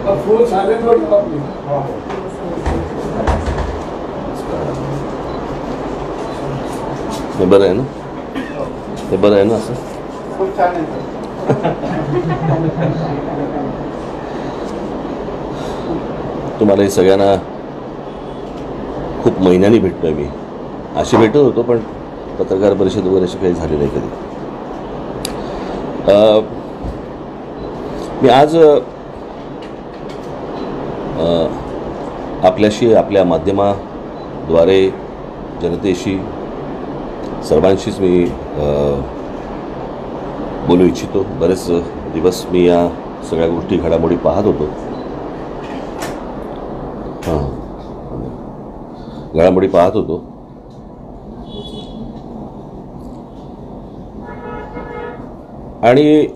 फुल silent वर ठेवा please. हे बरं आहे ना, हे बरं आहे ना असं. खूप छान आहे. तुम्हाला हे सगळ्यांना खूप महिन्यांनी भेटतोय मी. अशी भेटत होतो पण पत्रकार परिषद वगैरे अशी काही झाली नाही कधी. मी आज आपल्याशी, आपल्या माध्यमाद्वारे जनतेशी, सर्वांशीच मी बोलू इच्छितो. बरेच दिवस मी या सगळ्या गोष्टी, घडामोडी पाहत होतो. घडामोडी पाहत होतो आणि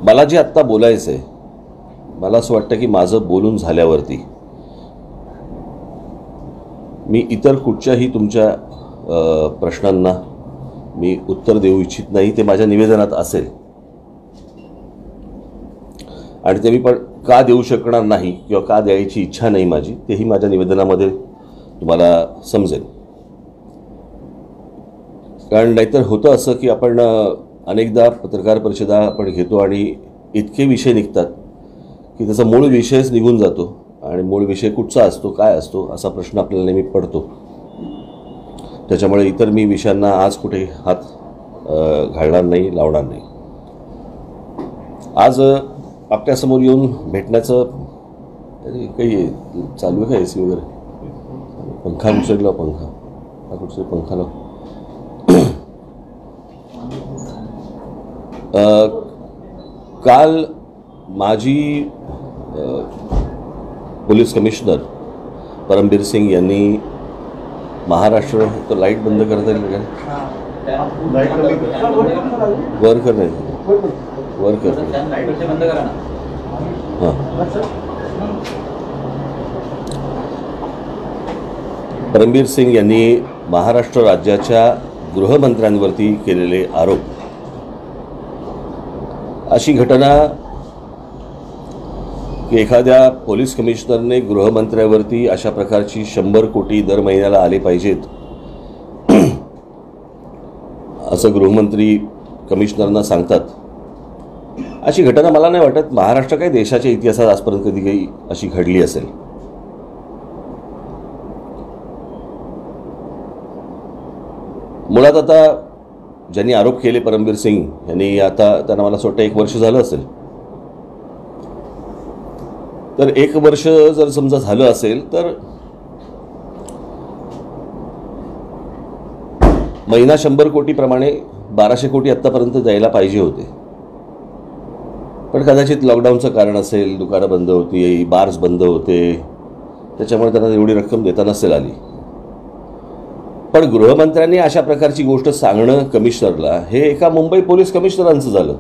मला जे आत्ता बोलायचं आहे, मला असं वाटतं की माझं बोलून झाल्यावरती मी इतर कुठच्याही तुमच्या प्रश्नांना मी उत्तर देऊ इच्छित नाही. ते माझ्या निवेदनात असेल आणि ते मी पण का देऊ शकणार नाही किंवा का द्यायची इच्छा नाही माझी, तेही माझ्या निवेदनामध्ये तुम्हाला समजेल. कारण नाहीतर होतं असं की आपण अनेकदा पत्रकार परिषदा आपण घेतो आणि इतके विषय निघतात की त्याचा मूळ विषयच निघून जातो आणि मूळ विषय कुठचा असतो, काय असतो, असा प्रश्न आपल्याला नेहमी पडतो. त्याच्यामुळे इतर मी विषयांना आज कुठे हात घालणार नाही, लावणार नाही. आज आपल्यासमोर येऊन भेटण्याचं काही चालू आहे का? ए सी वगैरे, पंखा उचलला, पंखा कुठचे पंखा लाव. काल माजी पोलीस कमिशनर परमबीर सिंग यांनी महाराष्ट्र, तो लाईट बंद करता येईल का? वर कर नाही, वर कर. हां, परमबीर सिंग यांनी महाराष्ट्र राज्याच्या गृहमंत्र्यांवरती केलेले आरोप, अशी घटना की एखाद्या पोलीस कमिशनरने गृहमंत्र्यावरती अशा प्रकारची 100 कोटी दर महिन्याला आले पाहिजेत असं गृहमंत्री कमिशनरना सांगतात, अशी घटना मला नाही वाटत महाराष्ट्र काही देशाच्या इतिहासात आजपर्यंत कधी काही अशी घडली असेल. मुळात आता ज्यांनी आरोप केले परमबीर सिंग यांनी, आता त्यांना मला असं वाटतं 1 वर्ष झालं असेल. तर 1 वर्ष जर समजा झालं असेल तर महिना 100 कोटीप्रमाणे 1200 कोटी आत्तापर्यंत द्यायला पाहिजे होते. पण कदाचित लॉकडाऊनचं कारण असेल, दुकानं बंद होती, बार्स बंद होते, त्याच्यामुळे त्यांना एवढी रक्कम देता नसेल आली. पण गृहमंत्र्यांनी अशा प्रकारची गोष्ट सांगणं कमिशनरला, हे एका मुंबई पोलीस कमिशनरांचं झालं.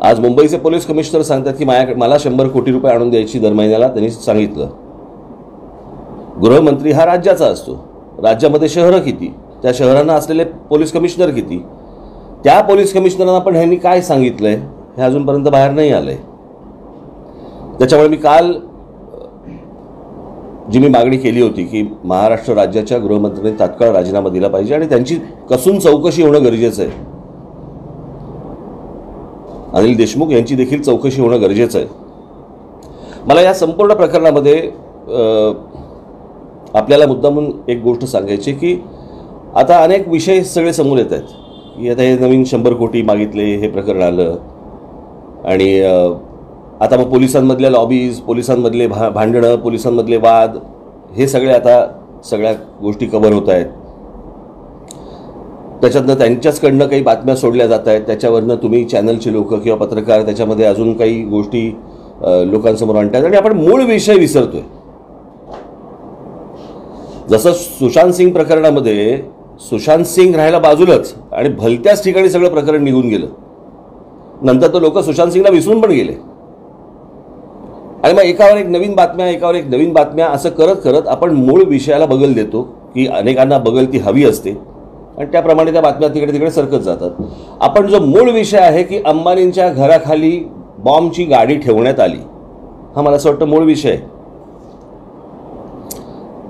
आज मुंबईचे पोलीस कमिशनर सांगतात की मला 100 कोटी रुपये आणून द्यायची दर महिन्याला. त्यांनी सांगितलं, गृहमंत्री हा राज्याचा असतो, राज्यामध्ये शहरं किती, त्या शहरांना असलेले पोलीस कमिशनर किती, त्या पोलीस कमिशनरांना पण ह्यांनी काय सांगितलंय हे अजूनपर्यंत बाहेर नाही आलंय. त्याच्यामुळे मी काल जी मी मागणी केली होती की महाराष्ट्र राज्याच्या गृहमंत्र्यांनी तात्काळ राजीनामा दिला पाहिजे आणि त्यांची कसून चौकशी होणं गरजेचं आहे. अनिल देशमुख यांची देखील चौकशी होणं गरजेचं आहे. मला या संपूर्ण प्रकरणामध्ये आपल्याला मुद्दामून एक गोष्ट सांगायची की आता अनेक विषय सगळे समोर येत आहेत की आता हे नवीन 100 कोटी मागितले, हे प्रकरण आलं आणि आता मग पोलिसांमधल्या लॉबीज, पोलिसांमधले भांडणं, पोलिसांमधले वाद, हे सगळे आता सगळ्या गोष्टी कव्हर होत आहेत. त्याच्यातनं त्यांच्याचकडनं काही बातम्या सोडल्या जात आहेत, त्याच्यावरनं तुम्ही चॅनलचे लोक किंवा पत्रकार त्याच्यामध्ये अजून काही गोष्टी लोकांसमोर आणतात आणि आपण मूळ विषय विसरतोय. जसं सुशांत सिंग प्रकरणामध्ये सुशांत सिंग राहायला बाजूलाच आणि भलत्याच ठिकाणी सगळं प्रकरण निघून गेलं. नंतर तर लोक सुशांत सिंगला विसरून पण गेले आणि मग एकावर एक नवीन बातम्या, एकावर एक नवीन बातम्या, असं करत करत आपण मूळ विषयाला बगल देतो की अनेकांना बगल ती हवी असते आणि त्याप्रमाणे त्या बातम्या तिकडे तिकडे सरकत जातात. आपण जो मूळ विषय आहे की अंबानींच्या घराखाली बॉम्बची गाडी ठेवण्यात आली, हा मला असं वाटतं मूळ विषय.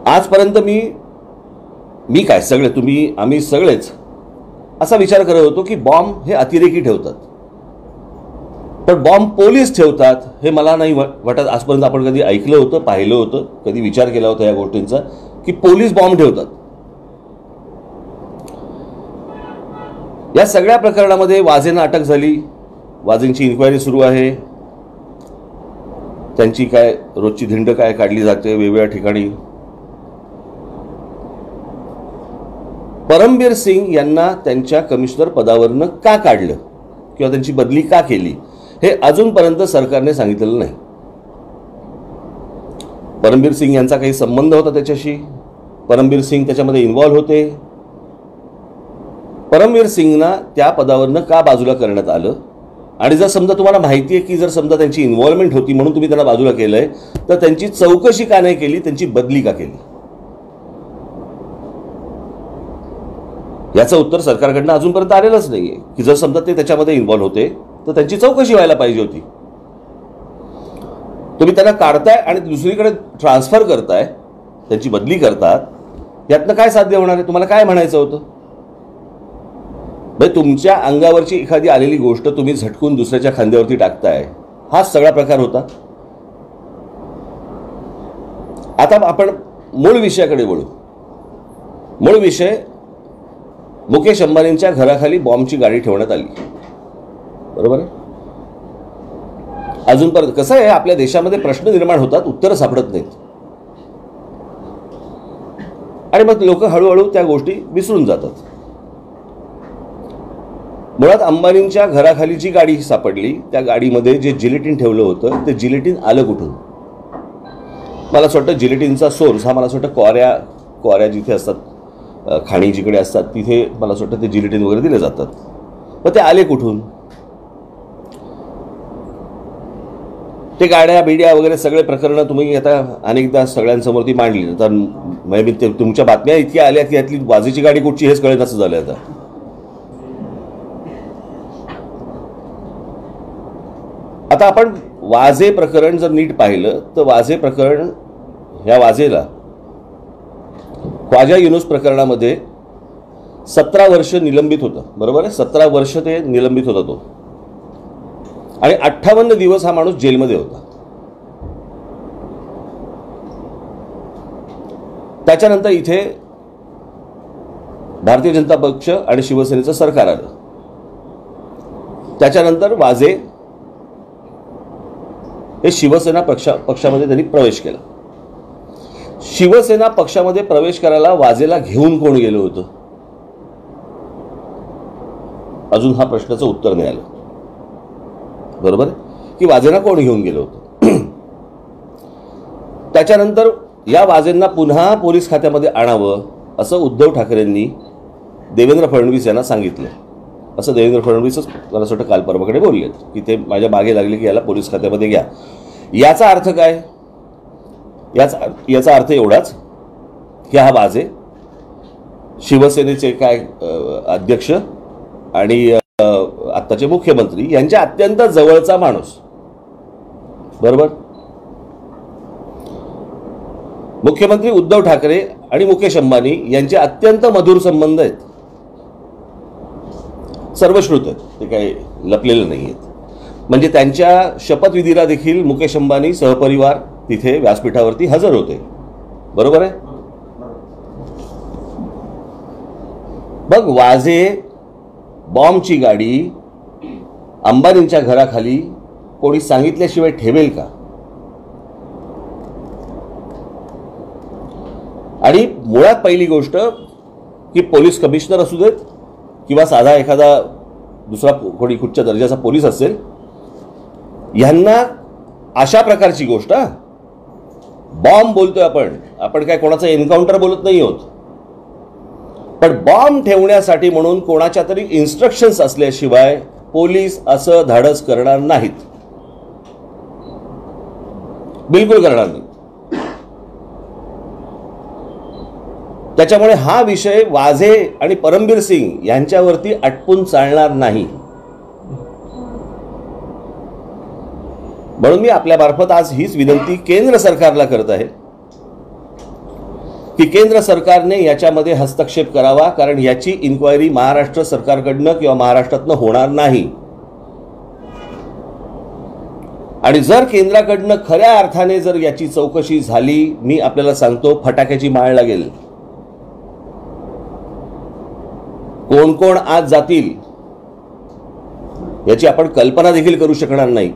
आजपर्यंत मी काय सगळे तुम्ही आम्ही सगळेच असा विचार करत होतो की बॉम्ब हे अतिरेकी ठेवतात, पण बॉम्ब पोलीस ठेवतात हे मला नाही वाटत. आजपर्यंत आपण कधी ऐकलं होतं, पाहिलं होतं, कधी विचार केला होता या गोष्टींचा की पोलीस बॉम्ब ठेवतात. या सगळ्या प्रकरणामध्ये वाझेंना अटक झाली, वाझेंची इन्क्वायरी सुरू आहे, त्यांची काय रोजची धिंड काय काढली जाते वेगवेगळ्या ठिकाणी. परमबीर सिंग यांना त्यांच्या कमिशनर पदावरनं का काढलं किंवा त्यांची बदली का केली हे अजूनपर्यंत सरकारने सांगितलेलं नाही. परमबीर सिंग यांचा काही संबंध होता त्याच्याशी, परमबीर सिंग त्याच्यामध्ये इन्व्हॉल्व होते, परमबीर सिंगना त्या पदावरनं का बाजूला करण्यात आलं, आणि जर समजा तुम्हाला माहिती आहे की जर समजा त्यांची इन्व्हॉल्वमेंट होती म्हणून तुम्ही त्यांना बाजूला केलंय, तर त्यांची चौकशी का नाही केली, त्यांची बदली का केली, याचं उत्तर सरकारकडनं अजूनपर्यंत आलेलंच नाहीये. की जर समजा ते त्याच्यामध्ये इन्व्हॉल्व होते तर त्यांची चौकशी व्हायला पाहिजे होती. तुम्ही त्यांना काढताय आणि दुसरीकडे ट्रान्सफर करताय, त्यांची बदली करतात, यातनं काय साध्य होणार आहे? तुम्हाला काय म्हणायचं होतं? म्हणजे तुमच्या अंगावरची एखादी आलेली गोष्ट तुम्ही झटकून दुसऱ्याच्या खांद्यावरती टाकताय, हा सगळा प्रकार होता. आता आपण मूळ विषयाकडे वळू. मूळ विषय, मुकेश अंबानींच्या घराखाली बॉम्बची गाडी ठेवण्यात आली, बरोबर आहे. अजूनपर्यंत कसं आहे, आपल्या देशामध्ये प्रश्न निर्माण होतात, उत्तरं सापडत नाहीत, आणि मग लोक हळूहळू त्या गोष्टी विसरून जातात. मुळात अंबानींच्या घराखाली जी गाडी सापडली, त्या गाडीमध्ये जे जिलेटिन ठेवलं होतं ते जिलेटिन आलं कुठून? मला असं वाटतं जिलेटिनचा सोर्स हा मला असं वाटतं क्वाऱ्या जिथे असतात, खाणी जिकडे असतात तिथे मला असं वाटतं ते जिलेटिन वगैरे दिले जातात. मग ते आले कुठून? ते गाड्या बिड्या वगैरे सगळे प्रकरणं तुम्ही आता अनेकदा सगळ्यांसमोर ती मांडली, तर मी तुमच्या बातम्या इतक्या आल्या की यातली वाझेची गाडी कुठची हेच कळेल असं झालं. आता आपण वाझे प्रकरण जर नीट पाहिलं तर वाझे प्रकरण, ह्या वाझेला ख्वाजा युनूस प्रकरणामध्ये 17 वर्ष निलंबित होतं, बरोबर आहे. 17 वर्ष ते निलंबित होता तो, आणि 58 दिवस हा माणूस जेलमध्ये होता. त्याच्यानंतर इथे भारतीय जनता पक्ष आणि शिवसेनेचं सरकार आलं. त्याच्यानंतर वाझे हे शिवसेना पक्षामध्ये त्यांनी प्रवेश केला. शिवसेना पक्षामध्ये प्रवेश करायला वाझेला घेऊन कोण गेलं होतं? अजून हा प्रश्नाचं उत्तर नाही आलं, बरोबर आहे, की वाझेंना कोण घेऊन गेलं होतं. त्याच्यानंतर या वाझेंना पुन्हा पोलीस खात्यामध्ये आणावं असं उद्धव ठाकरेंनी देवेंद्र फडणवीस यांना सांगितलं. असं देवेंद्र फडणवीसच मला असं काल परवाकडे बोललेत की ते माझ्या मागे लागले की याला पोलीस खात्यामध्ये घ्या. याचा अर्थ काय? याचा अर्थ एवढाच की हा वाझे शिवसेनेचे काय अध्यक्ष आणि आत्ताचे मुख्यमंत्री यांच्या अत्यंत जवळचा माणूस, बरोबर. मुख्यमंत्री उद्धव ठाकरे आणि मुकेश अंबानी यांचे अत्यंत मधुर संबंध आहेत, सर्वश्रुत आहेत, ते काही लपलेले नाही आहेत. म्हणजे त्यांच्या शपथविधीला देखील मुकेश अंबानी सहपरिवार तिथे व्यासपीठावरती हजर होते, बरोबर आहे. मग वाझे बॉम्बची गाडी अंबानींच्या घराखाली कोणी सांगितल्याशिवाय ठेवेल का? आणि मुळात पहिली गोष्ट की पोलीस कमिशनर असू देत किंवा साधा एखादा दुसरा कोणी कुठच्या दर्जाचा पोलीस असेल, यांना अशा प्रकारची गोष्ट, बॉम्ब बोलतोय आपण काय कोणाचं एन्काउंटर बोलत नाही आहोत, पण बॉम्ब ठेवण्यासाठी म्हणून कोणाच्या तरी इन्स्ट्रक्शन्स असल्याशिवाय पोलीस असं धाडस करणार नाहीत, बिलकुल करणार नाही. त्याच्यामुळे हा विषय वाझे आणि परमबीर सिंग यांच्यावरती अटपून चालणार नाही. म्हणून मी आपल्यामार्फत आज हीच विनंती केंद्र सरकारला करत आहे की केंद्र सरकारने याच्यामध्ये हस्तक्षेप करावा, कारण याची इन्क्वायरी महाराष्ट्र सरकारकडनं किंवा महाराष्ट्रातनं होणार नाही. आणि जर केंद्राकडनं खऱ्या अर्थाने जर याची चौकशी झाली, मी आपल्याला सांगतो फटाक्याची माळ लागेल. कोण कोण आज जातील याची आपण कल्पना देखील करू शकणार नाही.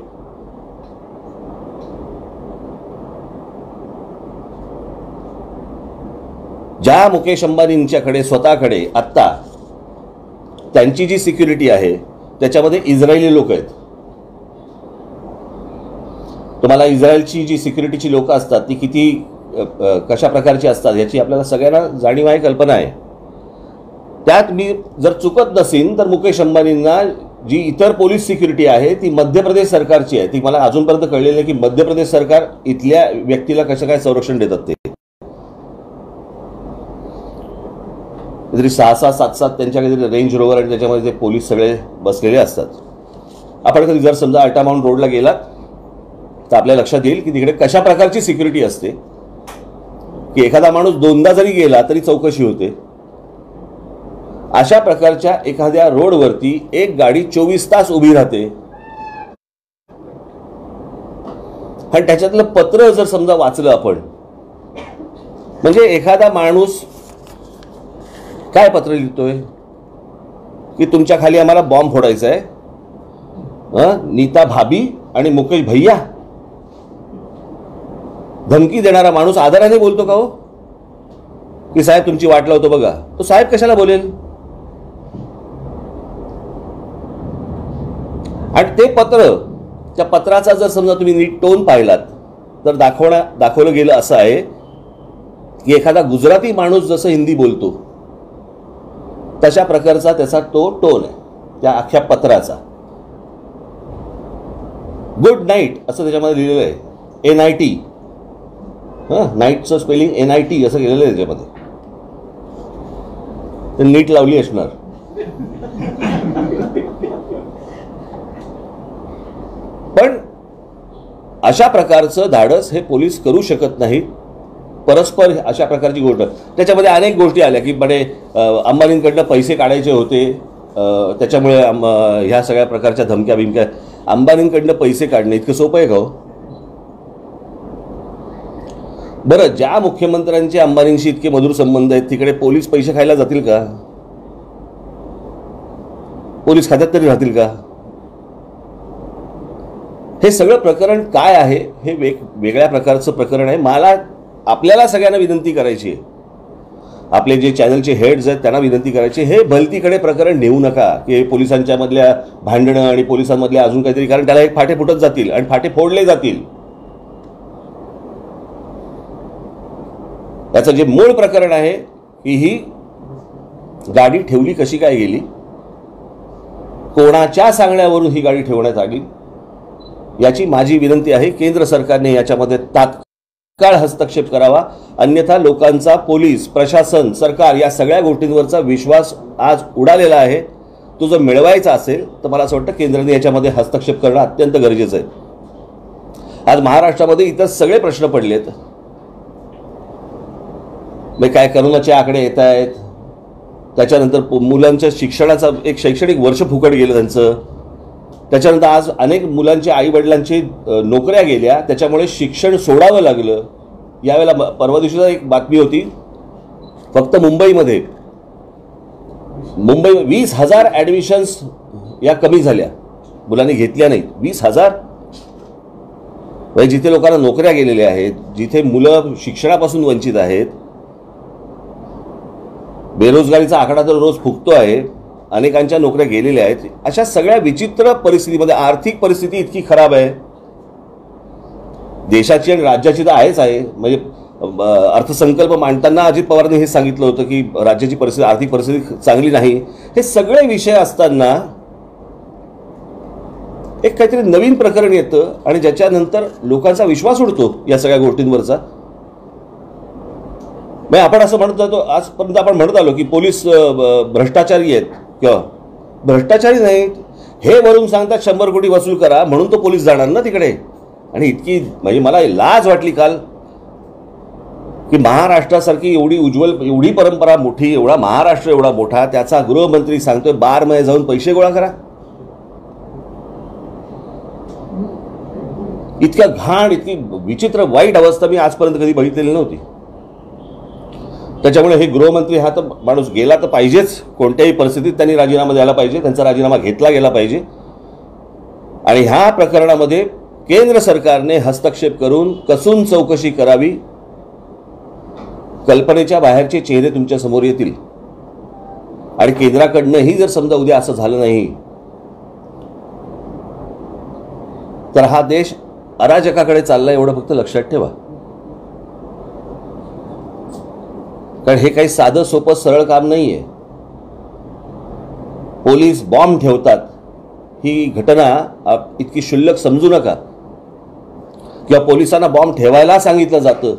ज्या मुकेश अंबानींच्याकडे स्वतःकडे आत्ता त्यांची जी सिक्युरिटी आहे त्याच्यामध्ये इस्रायली लोक आहेत. तुम्हाला इस्रायलची जी सिक्युरिटीची लोक असतात ती किती कशा प्रकारची असतात याची आपल्याला सगळ्यांना जाणीव आहे, कल्पना आहे. त्यात मी जर चुकत नसीन तर मुकेश अंबानींना जी इतर पोलीस सिक्युरिटी आहे ती मध्य प्रदेश सरकारची आहे. ती मला अजूनपर्यंत कळलेलं आहे की मध्य प्रदेश सरकार इथल्या व्यक्तीला कसं काय संरक्षण देतात. ते काहीतरी 6-6, 7-7 त्यांच्या काहीतरी रेंज रोवर आणि त्याच्यामध्ये ते पोलीस सगळे बसलेले असतात. आपण कधी जर समजा अल्टा माउंट रोडला गेलात तर आपल्या लक्षात येईल की तिकडे कशा प्रकारची सिक्युरिटी असते की एखादा माणूस 2दा जरी गेला तरी चौकशी होते. अशा प्रकारच्या एखाद्या रोडवरती एक गाडी 24 तास उभी राहते. आणि त्याच्यातलं पत्र जर समजा वाचलं आपण, म्हणजे एखादा माणूस काय पत्र लिहितोय की तुमच्या खाली आम्हाला बॉम्ब फोडायचा आहे, नीता भाभी आणि मुकेश भैया. धमकी देणारा माणूस आदराने बोलतो का हो की साहेब तुमची वाट लावतो बघा? तो साहेब कशाला बोलेल? आणि ते पत्र, त्या पत्राचा जर समजा तुम्ही नीट टोन पाहिलात तर दाखवलं गेलं असं आहे की एखादा गुजराती माणूस जसं हिंदी बोलतो तशा प्रकारचा त्याचा तो टोन आहे त्या अख्ख्या पत्राचा. गुड नाईट असं त्याच्यामध्ये लिहिलेलं आहे. NIT, नाईटचं स्पेलिंग NIT असं केलेलं आहे त्याच्यामध्ये. ते नीट लावली असणार. पण अशा प्रकारचं धाडस हे पोलीस करू शकत नाहीत. परस्पर अशा प्रकारची गोष्ट, त्याच्यामध्ये अनेक गोष्टी आल्या की बडे अंबानींकडनं पैसे काढायचे होते, त्याच्यामुळे ह्या सगळ्या प्रकारच्या धमक्या बिमक्या. अंबानींकडनं पैसे काढणे इतकं सोपं आहे का हो? बरं, ज्या मुख्यमंत्र्यांचे अंबानींशी इतके मधुर संबंध आहेत तिकडे पोलीस पैसे खायला जातील का? पोलीस खात्यात तरी राहतील का? हे सगळं प्रकरण काय आहे हे वेगळ्या प्रकारचं प्रकरण आहे. मला आपल्याला सगळ्यांना विनंती करायची आहे, आपले जे चॅनलचे हेड्स आहेत त्यांना विनंती करायची, हे भलतीकडे प्रकरण नेऊ नका की पोलिसांच्या मधल्या भांडणं आणि पोलिसांमधल्या अजून काहीतरी, कारण त्याला एक फाटे फुटत जातील आणि फाटे फोडले जातील. याचं जे मूळ प्रकरण आहे की ही गाडी ठेवली कशी काय गेली, कोणाच्या सांगण्यावरून ही गाडी ठेवण्यात आली, याची माझी विनंती आहे. केंद्र सरकारने याच्यामध्ये तात्काळ हस्तक्षेप करावा, अन्यथा लोकांचा पोलीस प्रशासन सरकार या सगळ्या गोष्टींवरचा विश्वास आज उडालेला आहे. तो जर मिळवायचा असेल तर मला असं वाटतं केंद्राने याच्यामध्ये हस्तक्षेप करणं अत्यंत गरजेचं आहे. आज महाराष्ट्रामध्ये इतर सगळे प्रश्न पडलेत. काय करोनाचे आकडे येत आहेत, त्याच्यानंतर मुलांच्या शिक्षणाचा एक शैक्षणिक वर्ष फुकट गेलं त्यांचं, त्याच्यानंतर आज अनेक मुलांच्या आईवडिलांची नोकऱ्या गेल्या, त्याच्यामुळे शिक्षण सोडावं लागलं. यावेळेला परवा दिवशीला एक बातमी होती, फक्त मुंबईमध्ये 20,000 ॲडमिशन्स या कमी झाल्या, मुलांनी घेतल्या नाहीत. 20,000 म्हणजे जिथे लोकांना नोकऱ्या गेलेल्या आहेत, जिथे मुलं शिक्षणापासून वंचित आहेत, बेरोजगारीचा आकडा तर रोज फुगतो आहे, अनेकांच्या नोकऱ्या गेलेल्या आहेत. अशा सगळ्या विचित्र परिस्थितीमध्ये आर्थिक परिस्थिती इतकी खराब आहे देशाची आणि राज्याची तर आहेच आहे. म्हणजे अर्थसंकल्प मांडताना अजित पवारांनी हे सांगितलं होतं की राज्याची परिस्थिती, आर्थिक परिस्थिती चांगली नाही. हे सगळे विषय असताना एक काहीतरी नवीन प्रकरण येतं आणि ज्याच्यानंतर लोकांचा विश्वास उडतो या सगळ्या गोष्टींवरचा. म्हणजे आपण असं म्हणत जातो, आजपर्यंत आपण म्हणत आलो की पोलीस भ्रष्टाचारी आहेत किंवा भ्रष्टाचारी नाहीत. हे वरून सांगतात 100 कोटी वसूल करा म्हणून तो पोलीस जाणार ना तिकडे. आणि इतकी म्हणजे मला लाज वाटली काल की महाराष्ट्रासारखी एवढी उज्ज्वल, एवढी परंपरा मोठी, एवढा महाराष्ट्र एवढा मोठा, त्याचा गृहमंत्री सांगतोय बारमध्ये जाऊन पैसे गोळा करा. इतक्या घाण, इतकी विचित्र वाईट अवस्था मी आजपर्यंत कधी बघितलेली नव्हती. त्याच्यामुळे हे गृहमंत्री हा तर माणूस गेला तर पाहिजेच, कोणत्याही परिस्थितीत त्यांनी राजीनामा द्यायला पाहिजे, त्यांचा राजीनामा घेतला गेला पाहिजे. आणि ह्या प्रकरणामध्ये केंद्र सरकारने हस्तक्षेप करून कसून चौकशी करावी. कल्पनेच्या बाहेरचे चेहरे तुमच्या समोर येतील. आणि केंद्राकडनंही जर समजा उद्या असं झालं नाही तर हा देश अराजकाकडे चालला, एवढं फक्त लक्षात ठेवा. कारण हे काही साधं सोपं सरळ काम नाहीये. पोलीस बॉम्ब ठेवतात ही घटना इतकी क्षुल्लक समजू नका, किंवा पोलिसांना बॉम्ब ठेवायला सांगितलं जातं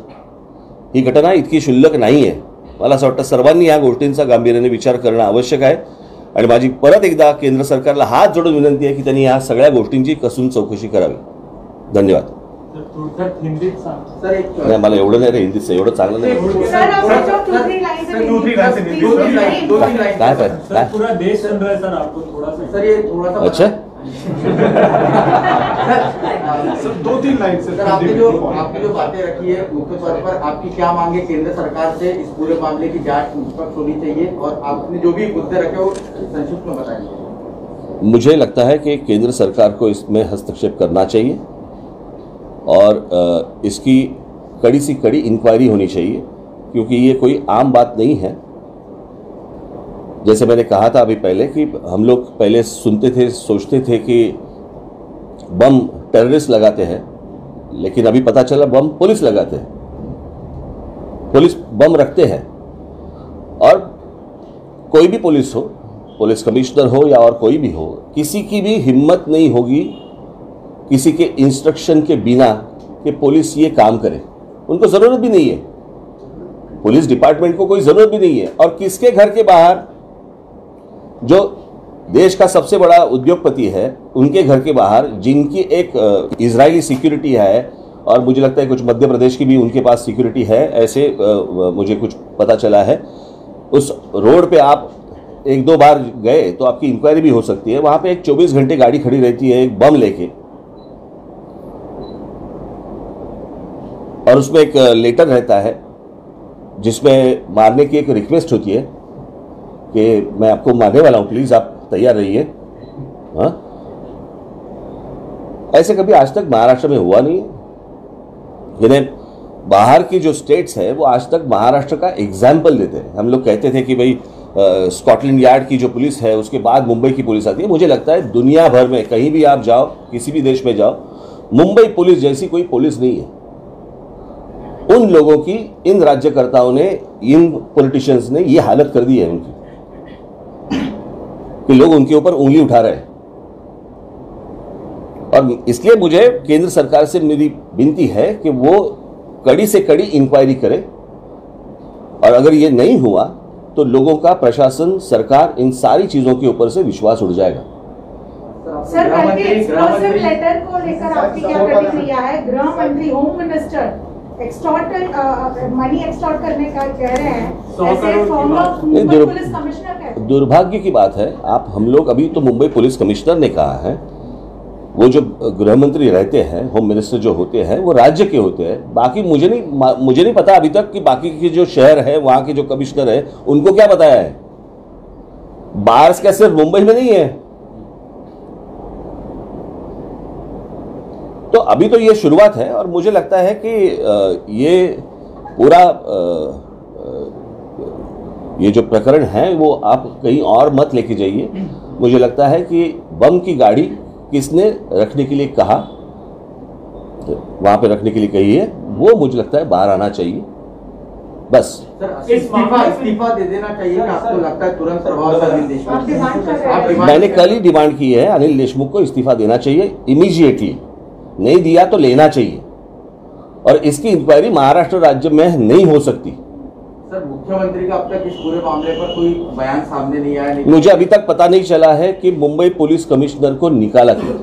ही घटना इतकी क्षुल्लक नाहीये. मला असं वाटतं सर्वांनी या गोष्टींचा गांभीर्याने विचार करणं आवश्यक आहे. आणि माझी परत एकदा केंद्र सरकारला हात जोडून विनंती आहे की त्यांनी या सगळ्या गोष्टींची कसून चौकशी करावी. धन्यवाद. नाही, मला एवढं नाही रे हिंदीचं, एवढं चांगलं नाही. काय पूरा देश सुन रहा है सर, आपको थोड़ा सा अच्छा दो-तीन लाइन सर, आपने जो बातें रखी है मुख्य तौर पर आपकी क्या मांगे केंद्र सरकार से, इस पूरे मामले की जांच निष्पक्ष होनी चाहिए, और आपने जो भी मुद्दे रखे वो संक्षिप्त में बताइए. मुझे लगता है कि केंद्र सरकार को इसमें हस्तक्षेप करना चाहिए और इसकी कड़ी सी कड़ी इंक्वायरी होनी चाहिए, क्योंकि ये कोई आम बात नहीं है. जैसे मैंने कहा था अभी पहले कि हम लोग पहले सुनते थे, सोचते थे कि बम टेररिस्ट लगाते हैं, लेकिन अभी पता चला बम पुलिस लगाते हैं. पुलिस बम रखते हैं, और कोई भी पुलिस हो, पुलिस कमिश्नर हो या और कोई भी हो, किसी की भी हिम्मत नहीं होगी किसी के इंस्ट्रक्शन के बिना कि पुलिस ये काम करे. उनको ज़रूरत भी नहीं है, पुलिस डिपार्टमेंट को कोई ज़रूरत भी नहीं है. और किसके घर के बाहर, जो देश का सबसे बड़ा उद्योगपति है उनके घर के बाहर, जिनकी एक इजरायली सिक्योरिटी है, और मुझे लगता है कुछ मध्य प्रदेश की भी उनके पास सिक्योरिटी है, ऐसे मुझे कुछ पता चला है. उस रोड पे आप एक दो बार गए तो आपकी इंक्वायरी भी हो सकती है. वहाँ पे एक 24 घंटे गाड़ी खड़ी रहती है एक बम लेके, और उसमें एक लेटर रहता है जिसमें मारने की एक रिक्वेस्ट होती है कि मैं आपको मारने वाला हूँ, प्लीज़ आप तैयार रहिए. हाँ, ऐसे कभी आज तक महाराष्ट्र में हुआ नहीं है. यानी बाहर की जो स्टेट्स है वो आज तक महाराष्ट्र का एग्जाम्पल देते हैं. हम लोग कहते थे कि भाई स्कॉटलैंड यार्ड की जो पुलिस है उसके बाद मुंबई की पुलिस आती है. मुझे लगता है दुनिया भर में कहीं भी आप जाओ, किसी भी देश में जाओ, मुंबई पुलिस जैसी कोई पुलिस नहीं है. उन लोगों की, इन राज्यकर्ताओं ने, इन पॉलिटिशियंस ने ये हालत कर दी है उनकी कि लोग उनके ऊपर उंगली उठा रहे हैं. और इसलिए मुझे केंद्र सरकार से मेरी विनती है कि वो कड़ी से कड़ी इंक्वायरी करे, और अगर ये नहीं हुआ तो लोगों का, प्रशासन, सरकार, इन सारी चीजों के ऊपर से विश्वास उड़ जाएगा. सर, कल के एक्सप्लोसिव लेटर को लेकर आपकी क्या प्रतिक्रिया है? गृह मंत्री, होम मिनिस्टर मनी एक्सटॉर्ट करने का कह रहे हैं, ऐसे form of Mumbai police commissioner कहते हैं. दुर्भाग्य की बात है, आप, हम लोग, अभी तो मुंबई पुलिस कमिश्नर ने कहा है, वो जो गृह मंत्री रहते हैं, होम मिनिस्टर जो होते हैं, वो राज्य के होते हैं. बाकी मुझे नहीं पता अभी तक कि बाकी के जो शहर है वहां के जो कमिश्नर है उनको क्या बताया है. बार्स क्या सिर्फ मुंबई में नहीं है. तो अभी तो ये शुरुआत है, और मुझे लगता है कि ये पूरा ये जो प्रकरण है वो आप कहीं और मत लेके जाइए. मुझे लगता है कि बम की गाड़ी किसने रखने के लिए कहा, वहां पे रखने के लिए कही है, वो मुझे लगता है बाहर आना चाहिए. बस सर, इस्तीफा दे देना चाहिए. आपको लगता है तुरंत प्रभाव से अनिल देशमुख? मैंने कल ही डिमांड की है, अनिल देशमुख को इस्तीफा देना चाहिए इमीडिएटली. नहीं दिया तो लेना चाहिए, और इसकी इंक्वायरी महाराष्ट्र राज्य में नहीं हो सकती. सर, मुख्यमंत्री का अब तक इस पूरे मामले पर कोई बयान सामने नहीं आया. मुझे अभी तक पता नहीं चला है कि मुंबई पुलिस कमिश्नर को निकाला क्यों.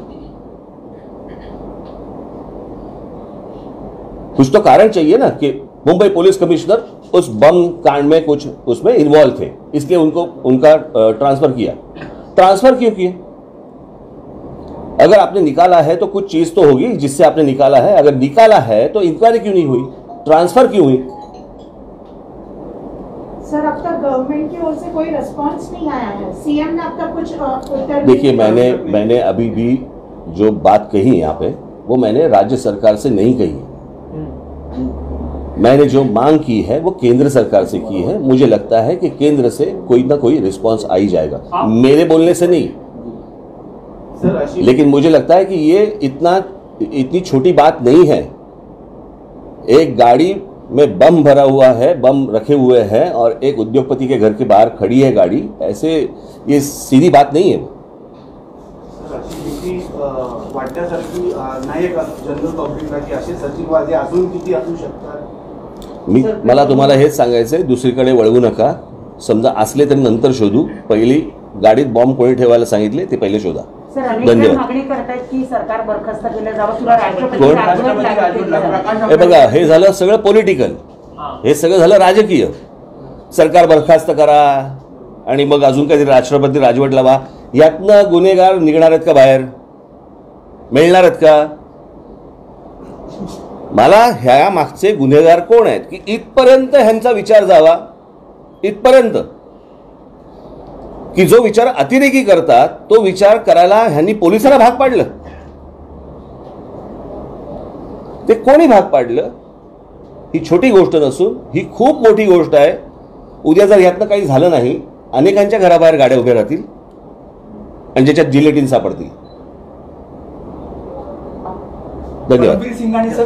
कुछ तो कारण चाहिए ना कि मुंबई पुलिस कमिश्नर उस बम कांड में कुछ उसमें इन्वॉल्व थे, इसलिए उनका ट्रांसफर किया। ट्रांसफर क्यों किया? अगर आपने निकाला है तो कुछ चीज तो होगी जिससे आपने निकाला है। अगर निकाला है तो इंक्वायरी क्यों नहीं हुई, ट्रांसफर क्यों हुई? सर अब तक गवर्नमेंट की ओर से कोई रिस्पांस नहीं आया है, सीएम ने अब तक कुछ उत्तर देखिए, मैंने अभी भी जो बात कही यहाँ पे वो मैंने राज्य सरकार से नहीं कही है। मैंने जो मांग की है वो केंद्र सरकार से की है। मुझे लगता है कि केंद्र से कोई ना कोई रिस्पांस आ ही जाएगा, मेरे बोलने से नहीं। लेकिन मुझे लगता है कि ये इतनी छोटी बात नहीं है। एक गाड़ी में बम भरा हुआ है, बम रखे हुए हैं और एक उद्योगपति के घर के बाहर खड़ी है गाड़ी, ऐसे ये सीधी बात नहीं है। वाटण्यासारखी नाही का जनरल पब्लिकला की असे सचिवाजी अजून किती असू शकतात? मला तुम्हाला हेच सांगायचंय, दुसरीकडे वळवू नका. समजा असले तरी नंतर शोधू, पहिली गाडीत बॉम्ब कोणी ठेवायला सांगितले ते पहिले शोधा. सर, अनेक जण मागणी करतायत की सरकार बरखास्त केलं जावं किंवा राष्ट्रपती राजवट लागू केली. हे बघा, हे झालं सगळं पॉलिटिकल, हे सगळं झालं राजकीय. सरकार बरखास्त करा आणि मग अजून काहीतरी राष्ट्रपती राजवट लावा. यातनं गुन्हेगार निघणार आहेत का बाहेर, मिळणार आहेत का? मला ह्या मागचे गुन्हेगार कोण आहेत की इथपर्यंत ह्यांचा विचार जावा, इथपर्यंत की जो विचार अतिरेकी करतात तो विचार करायला ह्यांनी पोलिसांना भाग पाडलं. ते कोणी भाग पाडलं? ही छोटी गोष्ट नसून ही खूप मोठी गोष्ट आहे. उद्या जर ह्यातनं काही झालं नाही, अनेकांच्या घराबाहेर गाड्या उभ्या राहतील आणि ज्याच्यात जिलेटिन सापडतील. धन्यवाद. रणबीर सिंग आणि सर